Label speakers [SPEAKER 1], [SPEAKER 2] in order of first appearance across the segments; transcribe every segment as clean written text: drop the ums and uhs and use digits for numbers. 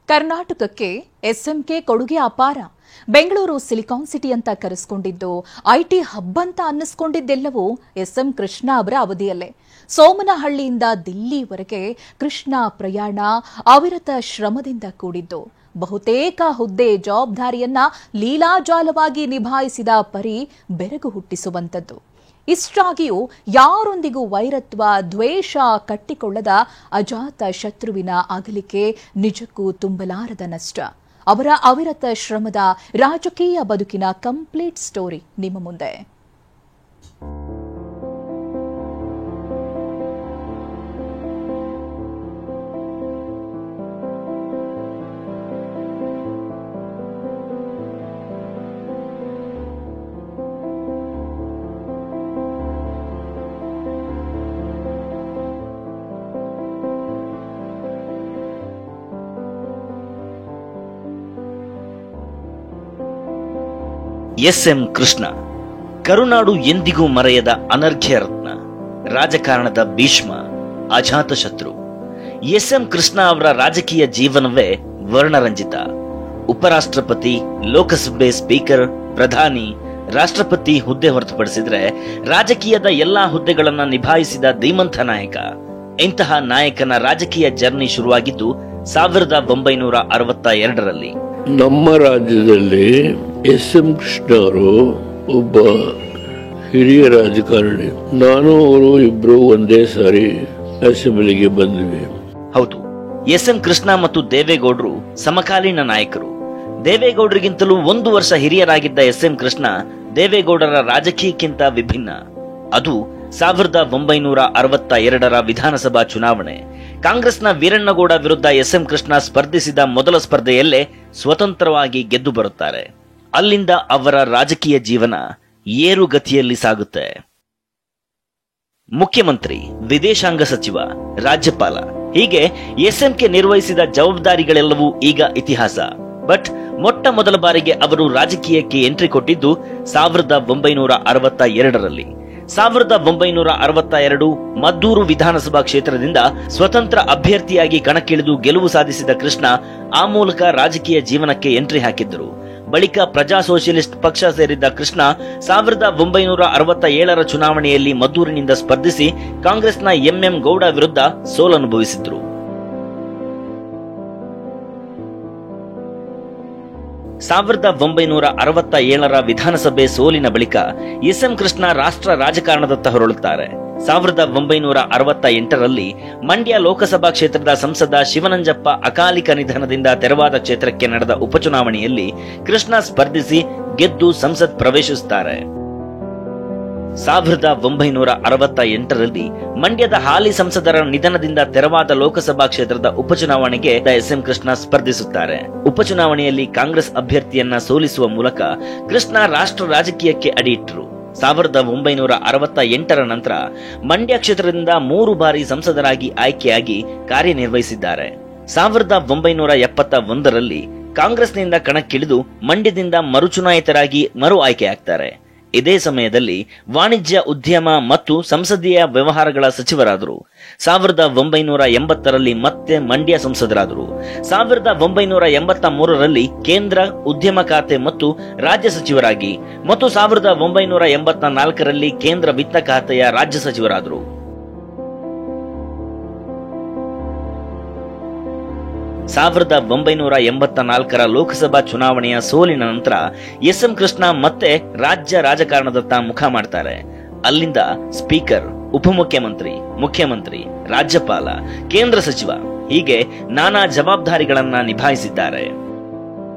[SPEAKER 1] ಕರ್ನಾಟಕಕ್ಕೆ ಎಸ್ಎಂಕೆ ಕೊಡುಗೆ ಅಪಾರ. ಬೆಂಗಳೂರು ಸಿಲಿಕಾನ್ ಸಿಟಿ ಅಂತ ಕರೆಸಿಕೊಂಡಿದ್ದು, ಐಟಿ ಹಬ್ ಅಂತ ಅನ್ನಿಸ್ಕೊಂಡಿದ್ದೆಲ್ಲವೂ ಎಸ್ಎಂ ಕೃಷ್ಣ ಅವರ ಅವಧಿಯಲ್ಲೇ. ಸೋಮನಹಳ್ಳಿಯಿಂದ ದಿಲ್ಲಿವರೆಗೆ ಕೃಷ್ಣ ಪ್ರಯಾಣ ಅವಿರತ ಶ್ರಮದಿಂದ ಕೂಡಿದ್ದು. ಬಹುತೇಕ ಹುದ್ದೆ ಜವಾಬ್ದಾರಿಯನ್ನ ಲೀಲಾಜಾಲವಾಗಿ ನಿಭಾಯಿಸಿದ ಪರಿ ಬೆರಗು ಹುಟ್ಟಿಸುವಂತದ್ದು. ಇಷ್ಟಾಗಿಯೂ ಯಾರೊಂದಿಗೂ ವೈರತ್ವ, ದ್ವೇಷ ಕಟ್ಟಿಕೊಳ್ಳದ ಅಜಾತ ಶತ್ರುವಿನ ಅಗಲಿಕೆ ನಿಜಕ್ಕೂ ತುಂಬಲಾರದ ನಷ್ಟ. ಅವರ ಅವಿರತ ಶ್ರಮದ ರಾಜಕೀಯ ಬದುಕಿನ ಕಂಪ್ಲೀಟ್ ಸ್ಟೋರಿ ನಿಮ್ಮ ಮುಂದೆ.
[SPEAKER 2] ಎಸ್ಎಂ ಕೃಷ್ಣ ಕರುನಾಡು ಎಂದಿಗೂ ಮರೆಯದ ಅನರ್ಘ್ಯ ರತ್ನ, ರಾಜಕಾರಣದ ಭೀಷ್ಮ, ಅಜಾತ ಶತ್ರು. ಎಸ್ಎಂ ಕೃಷ್ಣ ಅವರ ರಾಜಕೀಯ ಜೀವನವೇ ವರ್ಣರಂಜಿತ. ಉಪರಾಷ್ಟ್ರಪತಿ, ಲೋಕಸಭೆ ಸ್ಪೀಕರ್, ಪ್ರಧಾನಿ, ರಾಷ್ಟ್ರಪತಿ ಹುದ್ದೆ ಹೊರತುಪಡಿಸಿದ್ರೆ ರಾಜಕೀಯದ ಎಲ್ಲಾ ಹುದ್ದೆಗಳನ್ನ ನಿಭಾಯಿಸಿದ ಧೀಮಂತ ನಾಯಕ. ಇಂತಹ ನಾಯಕನ ರಾಜಕೀಯ ಜರ್ನಿ ಶುರುವಾಗಿದ್ದು 1962ರಲ್ಲಿ.
[SPEAKER 3] ನಮ್ಮ ರಾಜ್ಯದಲ್ಲಿ ಎಸ್ಎಂ ಕೃಷ್ಣ ಅವರು ಒಬ್ಬ ಹಿರಿಯ ರಾಜಕಾರಣಿ. ನಾನು ಅವರು ಇಬ್ರು ಒಂದೇ ಸಾರಿ ಅಸೆಂಬ್ಲಿಗೆ ಬಂದ್ವಿ.
[SPEAKER 2] ಹೌದು, ಎಸ್ಎಂ ಕೃಷ್ಣ ಮತ್ತು ದೇವೇಗೌಡರು ಸಮಕಾಲೀನ ನಾಯಕರು. ದೇವೇಗೌಡರಿಗಿಂತಲೂ 1 ವರ್ಷ ಹಿರಿಯರಾಗಿದ್ದ ಎಸ್ಎಂ ಕೃಷ್ಣ ದೇವೇಗೌಡರ ರಾಜಕೀಯಕ್ಕಿಂತ ವಿಭಿನ್ನ. ಅದು 1962ರ ವಿಧಾನಸಭಾ ಚುನಾವಣೆ. ಕಾಂಗ್ರೆಸ್ನ ವೀರಣ್ಣಗೌಡ ವಿರುದ್ಧ ಎಸ್ಎಂ ಕೃಷ್ಣ ಸ್ಪರ್ಧಿಸಿದ ಮೊದಲ ಸ್ಪರ್ಧೆಯಲ್ಲೇ ಸ್ವತಂತ್ರವಾಗಿ ಗೆದ್ದು ಬರುತ್ತಾರೆ. ಅಲ್ಲಿಂದ ಅವರ ರಾಜಕೀಯ ಜೀವನ ಏರುಗತಿಯಲ್ಲಿ ಸಾಗುತ್ತೆ. ಮುಖ್ಯಮಂತ್ರಿ, ವಿದೇಶಾಂಗ ಸಚಿವ, ರಾಜ್ಯಪಾಲ, ಹೀಗೆ ಎಸ್ಎಂಕೆ ನಿರ್ವಹಿಸಿದ ಜವಾಬ್ದಾರಿಗಳೆಲ್ಲವೂ ಈಗ ಇತಿಹಾಸ. ಬಟ್ ಮೊಟ್ಟ ಮೊದಲ ಬಾರಿಗೆ ಅವರು ರಾಜಕೀಯಕ್ಕೆ ಎಂಟ್ರಿ ಕೊಟ್ಟಿದ್ದು 1962ರಲ್ಲಿ. 1962 ಮದ್ದೂರು ವಿಧಾನಸಭಾ ಕ್ಷೇತ್ರದಿಂದ ಸ್ವತಂತ್ರ ಅಭ್ಯರ್ಥಿಯಾಗಿ ಕಣಕ್ಕಿಳಿದು ಗೆಲುವು ಸಾಧಿಸಿದ ಕೃಷ್ಣ ಆ ಮೂಲಕ ರಾಜಕೀಯ ಜೀವನಕ್ಕೆ ಎಂಟ್ರಿ ಹಾಕಿದ್ದರು. ಬಳಿಕ ಪ್ರಜಾ ಸೋಷಿಯಲಿಸ್ಟ್ ಪಕ್ಷ ಸೇರಿದ್ದ ಕೃಷ್ಣ 1967ರ ಚುನಾವಣೆಯಲ್ಲಿ ಮದ್ದೂರಿನಿಂದ ಸ್ಪರ್ಧಿಸಿ ಕಾಂಗ್ರೆಸ್ನ ಎಂಎಂ ಗೌಡ ವಿರುದ್ಧ ಸೋಲನುಭವಿಸಿದ್ರು. 1967ರ ವಿಧಾನಸಭೆ ಸೋಲಿನ ಬಳಿಕ ಎಸ್ಎಂ ಕೃಷ್ಣ ರಾಷ್ಟ್ರ ರಾಜಕಾರಣದತ್ತ ಹೊರಳುತ್ತಾರೆ. 1968ರಲ್ಲಿ ಮಂಡ್ಯ ಲೋಕಸಭಾ ಕ್ಷೇತ್ರದ ಸಂಸದ ಶಿವನಂಜಪ್ಪ ಅಕಾಲಿಕ ನಿಧನದಿಂದ ತೆರವಾದ ಕ್ಷೇತ್ರಕ್ಕೆ ನಡೆದ ಉಪಚುನಾವಣೆಯಲ್ಲಿ ಕೃಷ್ಣ ಸ್ಪರ್ಧಿಸಿ ಗೆದ್ದು ಸಂಸತ್ ಪ್ರವೇಶಿಸುತ್ತಾರೆ. 1968ರಲ್ಲಿ ಮಂಡ್ಯದ ಹಾಲಿ ಸಂಸದರ ನಿಧನದಿಂದ ತೆರವಾದ ಲೋಕಸಭಾ ಕ್ಷೇತ್ರದ ಉಪಚುನಾವಣೆಗೆ ಎಸ್ಎಂ ಕೃಷ್ಣ ಸ್ಪರ್ಧಿಸುತ್ತಾರೆ. ಉಪಚುನಾವಣೆಯಲ್ಲಿ ಕಾಂಗ್ರೆಸ್ ಅಭ್ಯರ್ಥಿಯನ್ನ ಸೋಲಿಸುವ ಮೂಲಕ ಕೃಷ್ಣ ರಾಷ್ಟ್ರ ರಾಜಕೀಯಕ್ಕೆ ಅಡಿಯಿಟ್ಟರು. 1968ರ ನಂತರ ಮಂಡ್ಯ ಕ್ಷೇತ್ರದಿಂದ 3 ಬಾರಿ ಸಂಸದರಾಗಿ ಆಯ್ಕೆಯಾಗಿ ಕಾರ್ಯನಿರ್ವಹಿಸಿದ್ದಾರೆ. 1971ರಲ್ಲಿ ಕಾಂಗ್ರೆಸ್ನಿಂದ ಕಣಕ್ಕಿಳಿದು ಮಂಡ್ಯದಿಂದ ಮರುಚುನಾಯಿತರಾಗಿ ಮರು ಆಯ್ಕೆಯಾಗ್ತಾರೆ. ಇದೇ ಸಮಯದಲ್ಲಿ ವಾಣಿಜ್ಯ, ಉದ್ಯಮ ಮತ್ತು ಸಂಸದೀಯ ವ್ಯವಹಾರಗಳ ಸಚಿವರಾದರು. 1980ರಲ್ಲಿ ಮತ್ತೆ ಮಂಡ್ಯ ಸಂಸದರಾದರು. 1983ರಲ್ಲಿ ಕೇಂದ್ರ ಉದ್ಯಮ ಖಾತೆ ಮತ್ತು ರಾಜ್ಯ ಸಚಿವರಾಗಿ ಮತ್ತು 1984ರಲ್ಲಿ ಕೇಂದ್ರ ವಿತ್ತ ಖಾತೆಯ ರಾಜ್ಯ ಸಚಿವರಾದರು. 1984ರ ಲೋಕಸಭಾ ಚುನಾವಣೆಯ ಸೋಲಿನ ನಂತರ ಎಸ್ಎಂ ಕೃಷ್ಣ ಮತ್ತೆ ರಾಜ್ಯ ರಾಜಕಾರಣದತ್ತ ಮುಖ ಮಾಡ್ತಾರೆ. ಅಲ್ಲಿಂದ ಸ್ಪೀಕರ್, ಉಪಮುಖ್ಯಮಂತ್ರಿ, ಮುಖ್ಯಮಂತ್ರಿ, ರಾಜ್ಯಪಾಲ, ಕೇಂದ್ರ ಸಚಿವ, ಹೀಗೆ ನಾನಾ ಜವಾಬ್ದಾರಿಗಳನ್ನ ನಿಭಾಯಿಸಿದ್ದಾರೆ.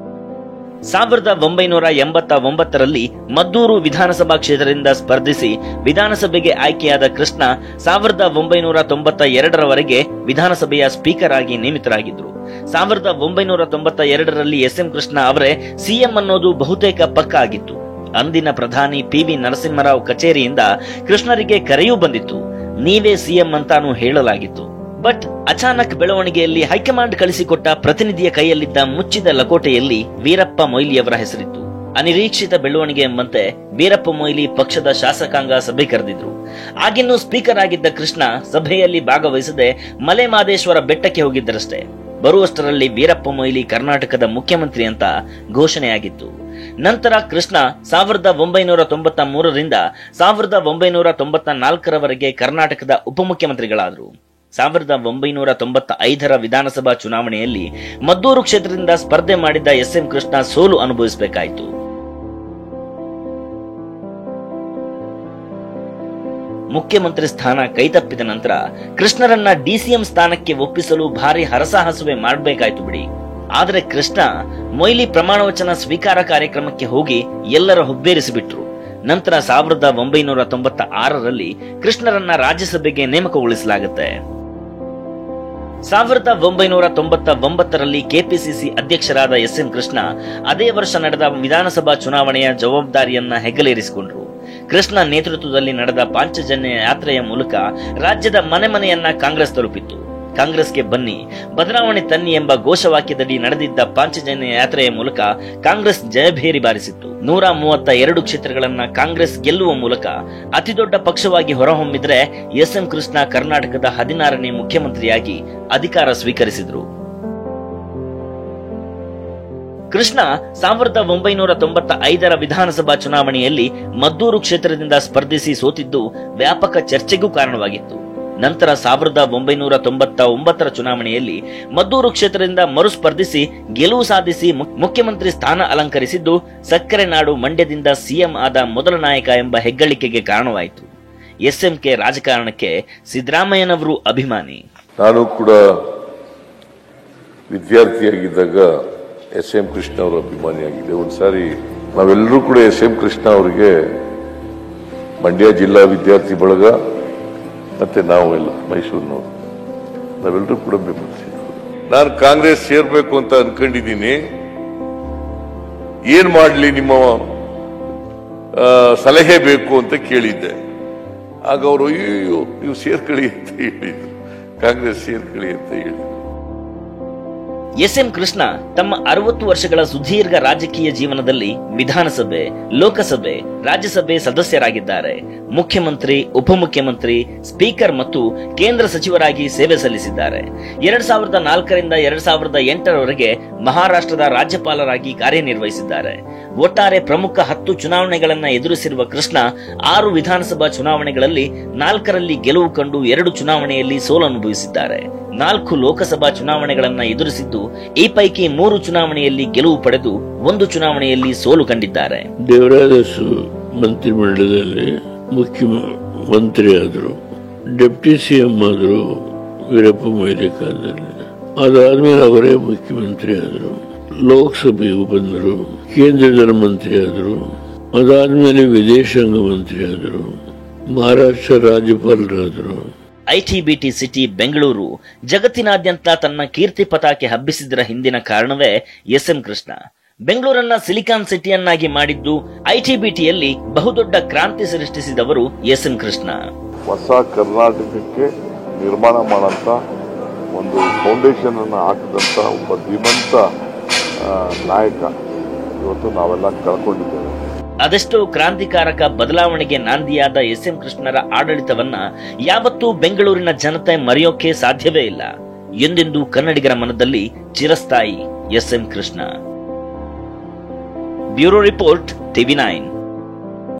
[SPEAKER 2] 1989ರಲ್ಲಿ ಮದ್ದೂರು ವಿಧಾನಸಭಾ ಕ್ಷೇತ್ರದಿಂದ ಸ್ಪರ್ಧಿಸಿ ವಿಧಾನಸಭೆಗೆ ಆಯ್ಕೆಯಾದ ಕೃಷ್ಣ 1992ರವರೆಗೆ ವಿಧಾನಸಭೆಯ ಸ್ಪೀಕರ್ ಆಗಿ ನೇಮಿತರಾಗಿದ್ದರು. 1992ರಲ್ಲಿ ಎಸ್ಎಂ ಕೃಷ್ಣ ಅವರೇ ಸಿಎಂ ಅನ್ನೋದು ಬಹುತೇಕ ಪಕ್ಕ ಆಗಿತ್ತು. ಅಂದಿನ ಪ್ರಧಾನಿ PV ನರಸಿಂಹರಾವ್ ಕಚೇರಿಯಿಂದ ಕೃಷ್ಣರಿಗೆ ಕರೆಯೂ ಬಂದಿತ್ತು. ನೀವೇ ಸಿಎಂ ಅಂತಾನೂ ಹೇಳಲಾಗಿತ್ತು. ಬಟ್ ಅಚಾನಕ್ ಬೆಳವಣಿಗೆಯಲ್ಲಿ ಹೈಕಮಾಂಡ್ ಕಳಿಸಿಕೊಟ್ಟ ಪ್ರತಿನಿಧಿಯ ಕೈಯಲ್ಲಿದ್ದ ಮುಚ್ಚಿದ ಲಕೋಟೆಯಲ್ಲಿ ವೀರಪ್ಪ ಮೊಯ್ಲಿಯವರ ಹೆಸರಿತ್ತು. ಅನಿರೀಕ್ಷಿತ ಬೆಳವಣಿಗೆ ಎಂಬಂತೆ ವೀರಪ್ಪ ಮೊಯ್ಲಿ ಪಕ್ಷದ ಶಾಸಕಾಂಗ ಸಭೆ ಕರೆದಿದ್ರು. ಆಗಿನ್ನೂ ಸ್ಪೀಕರ್ ಆಗಿದ್ದ ಕೃಷ್ಣ ಸಭೆಯಲ್ಲಿ ಭಾಗವಹಿಸದೆ ಮಲೆ ಮಾದೇಶ್ವರ ಬೆಟ್ಟಕ್ಕೆ ಹೋಗಿದ್ದರಷ್ಟೇ. ಬರುವಷ್ಟರಲ್ಲಿ ವೀರಪ್ಪ ಮೊಯ್ಲಿ ಕರ್ನಾಟಕದ ಮುಖ್ಯಮಂತ್ರಿ ಅಂತ ಘೋಷಣೆಯಾಗಿತ್ತು. ನಂತರ ಕೃಷ್ಣ 1993ರಿಂದ 1994ರವರೆಗೆ ಕರ್ನಾಟಕದ ಉಪಮುಖ್ಯಮಂತ್ರಿಗಳಾದರು. 1995ರ ವಿಧಾನಸಭಾ ಚುನಾವಣೆಯಲ್ಲಿ ಮದ್ದೂರು ಕ್ಷೇತ್ರದಿಂದ ಸ್ಪರ್ಧೆ ಮಾಡಿದ್ದ ಎಸ್.ಎಂ. ಕೃಷ್ಣ ಸೋಲು ಅನುಭವಿಸಬೇಕಾಯಿತು. ಮುಖ್ಯಮಂತ್ರಿ ಸ್ಥಾನ ಕೈತಪ್ಪಿದ ನಂತರ ಕೃಷ್ಣರನ್ನ ಡಿಸಿಎಂ ಸ್ಥಾನಕ್ಕೆ ಒಪ್ಪಿಸಲು ಭಾರಿ ಹರಸಾಹಸುವೆ ಮಾಡಬೇಕಾಯ್ತು ಬಿಡಿ. ಆದರೆ ಕೃಷ್ಣ ಮೊಯ್ಲಿ ಪ್ರಮಾಣ ವಚನ ಸ್ವೀಕಾರ ಕಾರ್ಯಕ್ರಮಕ್ಕೆ ಹೋಗಿ ಎಲ್ಲರ ಹುಬ್ಬೇರಿಸಿಬಿಟ್ರು. ನಂತರ 1996ರಲ್ಲಿ ಕೃಷ್ಣರನ್ನ ರಾಜ್ಯಸಭೆಗೆ ನೇಮಕಗೊಳಿಸಲಾಗುತ್ತೆ. 1999ರಲ್ಲಿ ಕೆಪಿಸಿಸಿ ಅಧ್ಯಕ್ಷರಾದ ಎಸ್.ಎಂ. ಕೃಷ್ಣ ಅದೇ ವರ್ಷ ನಡೆದ ವಿಧಾನಸಭಾ ಚುನಾವಣೆಯ ಜವಾಬ್ದಾರಿಯನ್ನ ಹೆಗಲೇರಿಸಿಕೊಂಡ್ರು. ಕೃಷ್ಣ ನೇತೃತ್ವದಲ್ಲಿ ನಡೆದ ಪಾಂಚಜನ್ಯ ಯಾತ್ರೆಯ ಮೂಲಕ ರಾಜ್ಯದ ಮನೆ ಮನೆಯನ್ನ ಕಾಂಗ್ರೆಸ್ ತಲುಪಿತ್ತು. ಕಾಂಗ್ರೆಸ್ಗೆ ಬನ್ನಿ, ಬದಲಾವಣೆ ತನ್ನಿ ಎಂಬ ಘೋಷವಾಕ್ಯದಡಿ ನಡೆದಿದ್ದ ಪಾಂಚಜನ್ಯ ಯಾತ್ರೆಯ ಮೂಲಕ ಕಾಂಗ್ರೆಸ್ ಜಯಭೇರಿ ಬಾರಿಸಿತ್ತು. 132 ಕ್ಷೇತ್ರಗಳನ್ನ ಕಾಂಗ್ರೆಸ್ ಗೆಲ್ಲುವ ಮೂಲಕ ಅತಿದೊಡ್ಡ ಪಕ್ಷವಾಗಿ ಹೊರಹೊಮ್ಮಿದ್ರೆ ಎಸ್.ಎಂ. ಕೃಷ್ಣ ಕರ್ನಾಟಕದ 16ನೇ ಮುಖ್ಯಮಂತ್ರಿಯಾಗಿ ಅಧಿಕಾರ ಸ್ವೀಕರಿಸಿದ್ರು. ಕೃಷ್ಣ 1995ರ ವಿಧಾನಸಭಾ ಚುನಾವಣೆಯಲ್ಲಿ ಮದ್ದೂರು ಕ್ಷೇತ್ರದಿಂದ ಸ್ಪರ್ಧಿಸಿ ಸೋತಿದ್ದು ವ್ಯಾಪಕ ಚರ್ಚೆಗೂ ಕಾರಣವಾಗಿತ್ತು. ನಂತರ 1999ರ ಚುನಾವಣೆಯಲ್ಲಿ ಮದ್ದೂರು ಕ್ಷೇತ್ರದಿಂದ ಮರುಸ್ಪರ್ಧಿಸಿ ಗೆಲುವು ಸಾಧಿಸಿ ಮುಖ್ಯಮಂತ್ರಿ ಸ್ಥಾನ ಅಲಂಕರಿಸಿದ್ದು ಸಕ್ಕರೆ ನಾಡು ಮಂಡ್ಯದಿಂದ ಸಿಎಂ ಆದ ಮೊದಲ ನಾಯಕ ಎಂಬ ಹೆಗ್ಗಳಿಕೆಗೆ ಕಾರಣವಾಯಿತು. ಎಸ್ಎಂಕೆ ರಾಜಕಾರಣಕ್ಕೆ ಸಿದ್ದರಾಮಯ್ಯನವರು ಅಭಿಮಾನಿ.
[SPEAKER 4] ನಾನು ಕೂಡ ವಿದ್ಯಾರ್ಥಿಯಾಗಿದ್ದಾಗ ಎಸ್.ಎಂ. ಕೃಷ್ಣ ಅವರ ಅಭಿಮಾನಿಯಾಗಿದೆ. ಒಂದ್ಸಾರಿ ನಾವೆಲ್ಲರೂ ಕೂಡ ಎಸ್.ಎಂ. ಕೃಷ್ಣ ಅವರಿಗೆ ಮಂಡ್ಯ ಜಿಲ್ಲಾ ವಿದ್ಯಾರ್ಥಿ ಬಳಗ ಮತ್ತೆ ನಾವೆಲ್ಲ ಮೈಸೂರಿನವರು ನಾವೆಲ್ಲರೂ ಕೂಡ ಬೆಂಬಲಿಸಿದ್ವಿ. ನಾನು ಕಾಂಗ್ರೆಸ್ ಸೇರ್ಬೇಕು ಅಂತ ಅನ್ಕೊಂಡಿದ್ದೀನಿ. ಏನ್ ಮಾಡ್ಲಿ, ನಿಮ್ಮ ಸಲಹೆ ಬೇಕು ಅಂತ ಕೇಳಿದ್ದೆ. ಆಗ ಅವರು ಅಯ್ಯೋ ನೀವು ಸೇರ್ಕೊಳ್ಳಿ ಅಂತ ಹೇಳಿದ್ರು, ಕಾಂಗ್ರೆಸ್ ಸೇರ್ಕೊಳ್ಳಿ ಅಂತ ಹೇಳಿದ್ರು.
[SPEAKER 2] ಎಸ್.ಎಂ. ಕೃಷ್ಣ ತಮ್ಮ 60 ವರ್ಷಗಳ ಸುದೀರ್ಘ ರಾಜಕೀಯ ಜೀವನದಲ್ಲಿ ವಿಧಾನಸಭೆ, ಲೋಕಸಭೆ, ರಾಜ್ಯಸಭೆ ಸದಸ್ಯರಾಗಿದ್ದಾರೆ. ಮುಖ್ಯಮಂತ್ರಿ, ಉಪಮುಖ್ಯಮಂತ್ರಿ, ಸ್ಪೀಕರ್ ಮತ್ತು ಕೇಂದ್ರ ಸಚಿವರಾಗಿ ಸೇವೆ ಸಲ್ಲಿಸಿದ್ದಾರೆ. 2004ರಿಂದ 2008ರವರೆಗೆ ಮಹಾರಾಷ್ಟ್ರದ ರಾಜ್ಯಪಾಲರಾಗಿ ಕಾರ್ಯನಿರ್ವಹಿಸಿದ್ದಾರೆ. ಒಟ್ಟಾರೆ ಪ್ರಮುಖ 10 ಚುನಾವಣೆಗಳನ್ನ ಎದುರಿಸಿರುವ ಕೃಷ್ಣ 6 ವಿಧಾನಸಭಾ ಚುನಾವಣೆಗಳಲ್ಲಿ 4ರಲ್ಲಿ ಗೆಲುವು ಕಂಡು 2 ಚುನಾವಣೆಯಲ್ಲಿ ಸೋಲನುಭವಿಸಿದ್ದಾರೆ. 4 ಲೋಕಸಭಾ ಚುನಾವಣೆಗಳನ್ನ ಎದುರಿಸಿದ್ದು ಈ ಪೈಕಿ 3 ಚುನಾವಣೆಯಲ್ಲಿ ಗೆಲುವು ಪಡೆದು 1 ಚುನಾವಣೆಯಲ್ಲಿ ಸೋಲು ಕಂಡಿದ್ದಾರೆ.
[SPEAKER 3] ದೇವರಾಜ ಮಂತ್ರಿಮಂಡಲದಲ್ಲಿ ಮುಖ್ಯಮಂತ್ರಿ ಆದರು, ಡೆಪ್ಟಿ ಸಿಎಂ ಆದರು ವೀರಪ್ಪ ಮೊಯ್ಲಿ ಕಾಲದಲ್ಲಿ. ಅದಾದ್ಮೇಲೆ ಅವರೇ ಮುಖ್ಯಮಂತ್ರಿ ಆದರು, ಲೋಕಸಭೆಗೂ ಬಂದರು, ಕೇಂದ್ರದ ಮಂತ್ರಿ ಆದರು, ಅದಾದ್ಮೇಲೆ ವಿದೇಶಾಂಗ ಮಂತ್ರಿ ಆದರು, ಮಹಾರಾಷ್ಟ್ರ ರಾಜ್ಯಪಾಲರಾದರು.
[SPEAKER 2] ಐಟಿಬಿಟಿ ಸಿಟಿ ಬೆಂಗಳೂರು ಜಗತ್ತಿನಾದ್ಯಂತ ತನ್ನ ಕೀರ್ತಿ ಪತಾಕೆ ಹಬ್ಬಿಸಿದರ ಹಿಂದಿನ ಕಾರಣವೇ ಎಸ್.ಎಂ. ಕೃಷ್ಣ. ಬೆಂಗಳೂರನ್ನ ಸಿಲಿಕಾನ್ ಸಿಟಿಯನ್ನಾಗಿ ಮಾಡಿದ್ದು ಐಟಿಬಿಟಿಯಲ್ಲಿ ಬಹುದೊಡ್ಡ ಕ್ರಾಂತಿ ಸೃಷ್ಟಿಸಿದವರು ಎಸ್.ಎಂ. ಕೃಷ್ಣ.
[SPEAKER 4] ಹೊಸ ಕರ್ನಾಟಕಕ್ಕೆ ನಿರ್ಮಾಣ ಮಾಡಂತ ಒಂದು ಫೌಂಡೇಶನ್ ಅನ್ನು ಹಾಕಿದಂತ ಒಬ್ಬ ಧೀಮಂತ ನಾಯಕ ಇವತ್ತು ನಾವೆಲ್ಲ ಕಳ್ಕೊಂಡಿದ್ದೇವೆ.
[SPEAKER 2] ಅದೆಷ್ಟೋ ಕ್ರಾಂತಿಕಾರಕ ಬದಲಾವಣೆಗೆ ನಾಂದಿಯಾದ ಎಸ್.ಎಂ. ಕೃಷ್ಣರ ಆಡಳಿತವನ್ನ ಯಾವತ್ತೂ ಬೆಂಗಳೂರಿನ ಜನತೆ ಮರೆಯೋಕೆ ಸಾಧ್ಯವೇ ಇಲ್ಲ. ಎಂದೆಂದೂ ಕನ್ನಡಿಗರ ಮನದಲ್ಲಿ ಚಿರಸ್ಥಾಯಿ SM. Krishna. Bureau report, TV9.